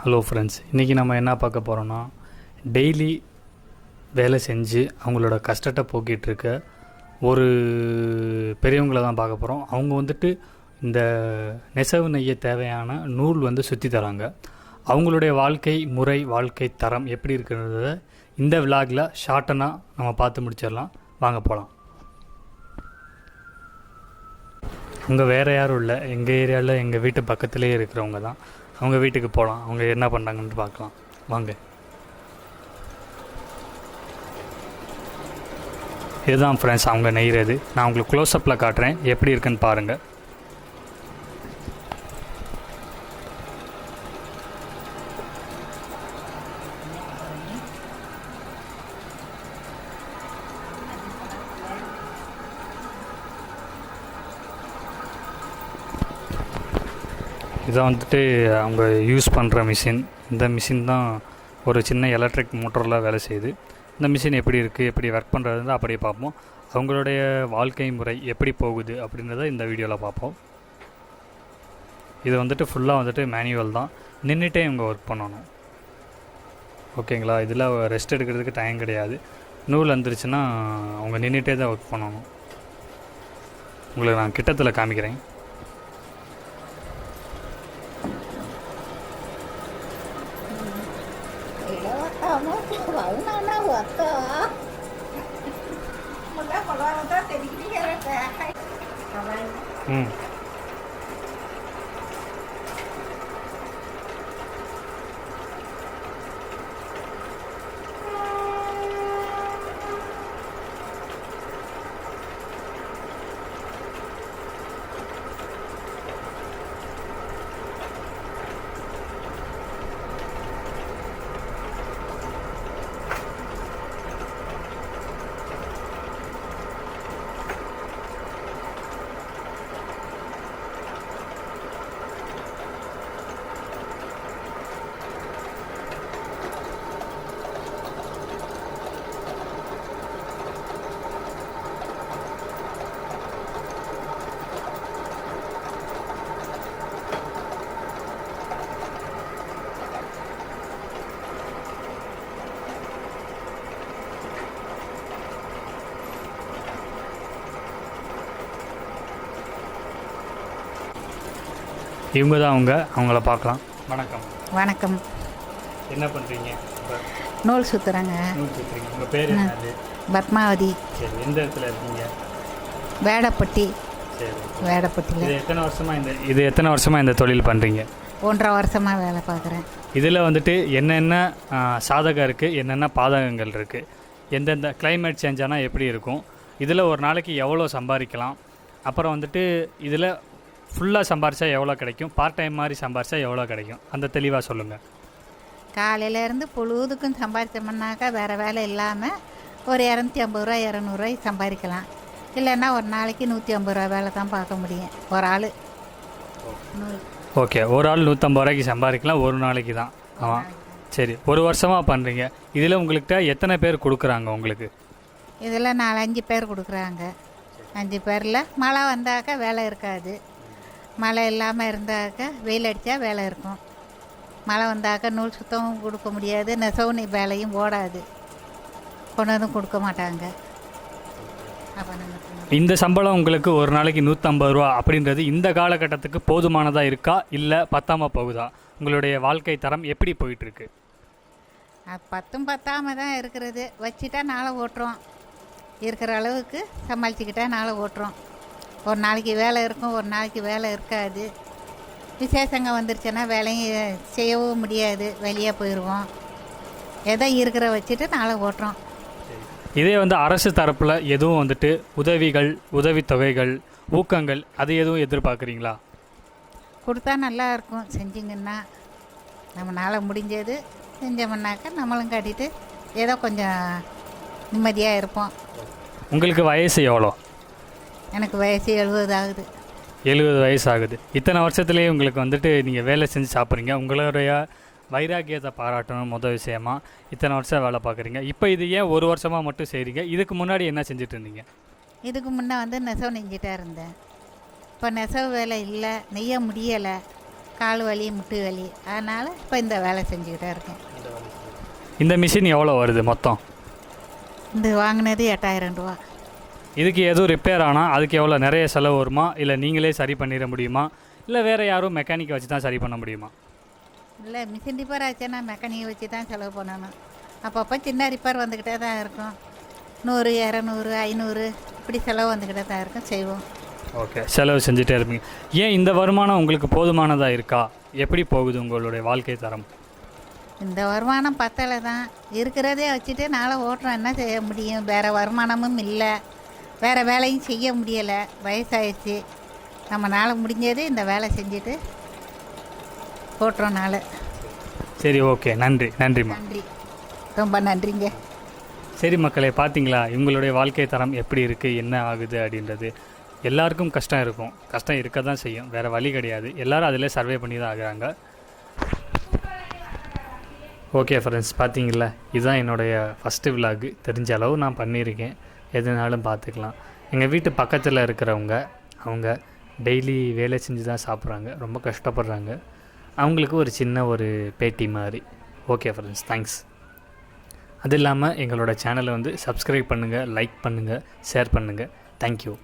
Hello friends, இன்றைக்கி நம்ம என்ன பார்க்க போகிறோன்னா, டெய்லி வேலை செஞ்சு அவங்களோட கஷ்டத்தை போக்கிகிட்ருக்க ஒரு பெரியவங்களை தான் பார்க்க போகிறோம். அவங்க வந்துட்டு இந்த நெசவு நெய்ய தேவையான நூல் சுற்றி தராங்க. அவங்களுடைய வாழ்க்கை முறை, வாழ்க்கை தரம் எப்படி இருக்கிறத இந்த விலாகில் ஷார்ட்டனாக நம்ம பார்த்து முடிச்சிடலாம். வாங்க போகலாம். அவங்க வேறு யாரும் இல்லை, எங்கள் ஏரியாவில் எங்கள் வீட்டு பக்கத்துலேயே இருக்கிறவங்க தான். அவங்க வீட்டுக்கு போகலாம், அவங்க என்ன பண்ணுறாங்கன்னு பார்க்கலாம். வாங்க. இதுதான் ஃப்ரெண்ட்ஸ் அவங்க நெய்கிறது. நான் உங்களுக்கு க்ளோஸ்அப்பில் காட்டுறேன், எப்படி இருக்குன்னு பாருங்கள். இதை அவங்க யூஸ் பண்ணுற மிஷின். இந்த மிஷின் தான் ஒரு சின்ன எலக்ட்ரிக் மோட்டரில் வேலை செய்யுது. இந்த மிஷின் எப்படி இருக்குது, எப்படி ஒர்க் பண்ணுறது அப்படியே பார்ப்போம். அவங்களுடைய வாழ்க்கை முறை எப்படி போகுது அப்படின்றத இந்த வீடியோவில் பார்ப்போம். இது ஃபுல்லாக மேனுவல் தான். நின்றுட்டே இவங்க ஒர்க் பண்ணணும். ஓகேங்களா? இதில் ரெஸ்ட் எடுக்கிறதுக்கு டைம் கிடையாது. நூல் வந்துருச்சுன்னா அவங்க நின்றுட்டே தான் ஒர்க் பண்ணணும். உங்களுக்கு நான் கிட்டத்தில் காமிக்கிறேன். இவங்க தான் அவங்கள பார்க்கலாம். வணக்கம். வணக்கம். என்ன பண்ணுறீங்க? நூல் சுற்றுறாங்க. நூல் சுற்றுறீங்க. உங்கள் பேர் என்னது? பத்மாவதி. சரி, எந்த இடத்துல இருக்கீங்க? வேடப்பட்டி. சரி, வேடப்பட்டியில். இது எத்தனை வருஷமாக இந்த தொழில் பண்ணுறீங்க? 1.5 வருஷமாக வேலை பார்க்குறேன். இதில் என்னென்ன சாதகம் இருக்குது, என்னென்ன பாதகங்கள் இருக்குது, எந்தெந்த கிளைமேட் சேஞ்ச் ஆனால் எப்படி இருக்கும், இதில் ஒரு நாளைக்கு எவ்வளோ சம்பாதிக்கலாம், அப்புறம் இதில் ஃபுல்லாக சம்பாரிச்சா எவ்வளோ கிடைக்கும், பார்ட் டைம் மாதிரி சம்பாரிச்சா எவ்வளோ கிடைக்கும், அந்த தெளிவாக சொல்லுங்கள். காலையிலேருந்து பொழுதுக்கும் சம்பாதிச்சோம்னாக்கா வேறு வேலை இல்லாமல் ஒரு 250 ரூபா 200 ரூபாய் சம்பாதிக்கலாம். இல்லைன்னா ஒரு நாளைக்கு 150 ரூபா வேலை தான் பார்க்க முடியும் ஒரு ஆள். ஓகே, ஒரு ஆள் 150 ரூபாய்க்கு சம்பாதிக்கலாம் ஒரு நாளைக்கு தான். ஆமாம். சரி, ஒரு வருஷமாக பண்ணுறீங்க. இதில் உங்கள்கிட்ட எத்தனை பேர் கொடுக்குறாங்க உங்களுக்கு? இதில் 4-5 பேர் கொடுக்குறாங்க. 5 பேரில் மழை வந்தாக்கா வேலை இருக்காது. மழை இல்லாமல் இருந்தாக்க வெயில் அடித்தா வேலை இருக்கும். மழை வந்தாக்க நூல் சுத்தமும் கொடுக்க முடியாது, நெசவு வேலையும் ஓடாது, கொண்டு வந்து கொடுக்க மாட்டாங்க. அப்போ இந்த சம்பளம் உங்களுக்கு ஒரு நாளைக்கு 150 ரூபா அப்படின்றது இந்த காலகட்டத்துக்கு போதுமானதாக இருக்கா, இல்லை பத்தாமல் போகுதா? உங்களுடைய வாழ்க்கை தரம் எப்படி போயிட்டுருக்கு? பத்தாமல் தான் இருக்கிறது. வச்சுட்டா நாளை ஓட்டுறோம். இருக்கிற அளவுக்கு சமாளிச்சுக்கிட்டா நாளை ஓட்டுறோம். ஒரு நாளைக்கு வேலை இருக்கும், ஒரு நாளைக்கு வேலை இருக்காது. விசேஷங்க வந்துருச்சுன்னா வேலையும் செய்யவும் முடியாது, வெளியே போயிடுவோம். எதோ இருக்கிற வச்சுட்டு நாளை ஓட்டுறோம். இதே அரசு தரப்பில் எதுவும் உதவிகள், உதவித்தொகைகள், ஊக்கங்கள் அது எதுவும் எதிர்பார்க்குறீங்களா? கொடுத்தா நல்லா இருக்கும். செஞ்சிங்கன்னா நம்மளால் முடிஞ்சது செஞ்சோம்னாக்கா நம்மளும் கட்டிட்டு ஏதோ கொஞ்சம் நிம்மதியாக இருப்போம். உங்களுக்கு வயசு எவ்வளோ? எனக்கு வயசு 70 ஆகுது. 70 வயசு ஆகுது. இத்தனை வருஷத்துலேயே உங்களுக்கு நீங்கள் வேலை செஞ்சு சாப்பிட்றீங்க. உங்களுடைய வைராக்கியத்தை பாராட்டணும் மொதல் விஷயமா. இத்தனை வருஷம் வேலை பார்க்குறீங்க. இப்போ இது ஏன் ஒரு வருஷமாக மட்டும் செய்கிறீங்க? இதுக்கு முன்னாடி என்ன செஞ்சுட்டு இருந்தீங்க? இதுக்கு முன்னே நெசவு நெஞ்சிட்டா இருந்தேன். இப்போ நெசவு வேலை இல்லை, நெய்ய முடியலை. கால் வலி முட்டு வலி, அதனால் இப்போ இந்த வேலை செஞ்சுக்கிட்டே இருக்கேன். இந்த மிஷின் எவ்வளோ வருது மொத்தம்? இந்த வாங்கினது 8000 ரூபா. இதுக்கு எதுவும் ரிப்பேர் ஆனால் அதுக்கு எவ்வளோ நிறைய செலவு வருமா, இல்லை நீங்களே சரி பண்ணிட முடியுமா, இல்லை வேறு யாரும் மெக்கானிக்கை வச்சு தான் சரி பண்ண முடியுமா? இல்லை, மிஷின் ரிப்பேர் ஆச்சுன்னா மெக்கானிக்கை வச்சு தான் செலவு பண்ணணும். அப்பப்போ சின்ன ரிப்பேர் வந்துக்கிட்டே தான் இருக்கும். 100, 200, 500 இப்படி செலவு வந்துக்கிட்டே தான் இருக்கும், செய்வோம். ஓகே, செலவு செஞ்சுட்டே இருப்பீங்க. ஏன் இந்த வருமானம் உங்களுக்கு போதுமானதாக இருக்கா? எப்படி போகுது உங்களுடைய வாழ்க்கை தரம்? இந்த வருமானம் பத்தலை தான், இருக்கிறதே வச்சுட்டு நாளை ஓட்டுறோம். என்ன செய்ய முடியும்? வேறு வருமானமும் இல்லை, வேறு வேலையும் செய்ய முடியலை, வயசாகிடுச்சு. நம்மளால் முடிஞ்சது இந்த வேலை செஞ்சுட்டு ஓட்டுறோம் நாள். சரி, ஓகே, நன்றிம்மா. நன்றி, ரொம்ப நன்றிங்க. சரி மக்களே, பார்த்தீங்களா இவங்களுடைய வாழ்க்கை தரம் எப்படி இருக்குது, என்ன ஆகுது அப்படின்றது. எல்லாருக்கும் கஷ்டம் இருக்கும், கஷ்டம் இருக்க தான் செய்யும், வேறு வழி கிடையாது. எல்லோரும் அதில் சர்வே பண்ணி தான் ஆகுறாங்க. ஓகே ஃப்ரெண்ட்ஸ், பார்த்தீங்களா இதுதான் என்னுடைய ஃபஸ்ட்டு விலாகு. தெரிஞ்ச அளவு நான் பண்ணியிருக்கேன், எதுனாலும் பார்த்துக்கலாம். எங்கள் வீட்டு பக்கத்தில் இருக்கிறவங்க அவங்க டெய்லி வேலை செஞ்சு தான் சாப்பிட்றாங்க, ரொம்ப கஷ்டப்படுறாங்க. அவங்களுக்கு ஒரு சின்ன ஒரு பேட்டி மாதிரி. Okay friends, thanks. அது இல்லாமல் எங்களோட சேனலை வந்து சப்ஸ்கிரைப் பண்ணுங்கள், லைக் பண்ணுங்கள், ஷேர் பண்ணுங்கள். தேங்க்யூ.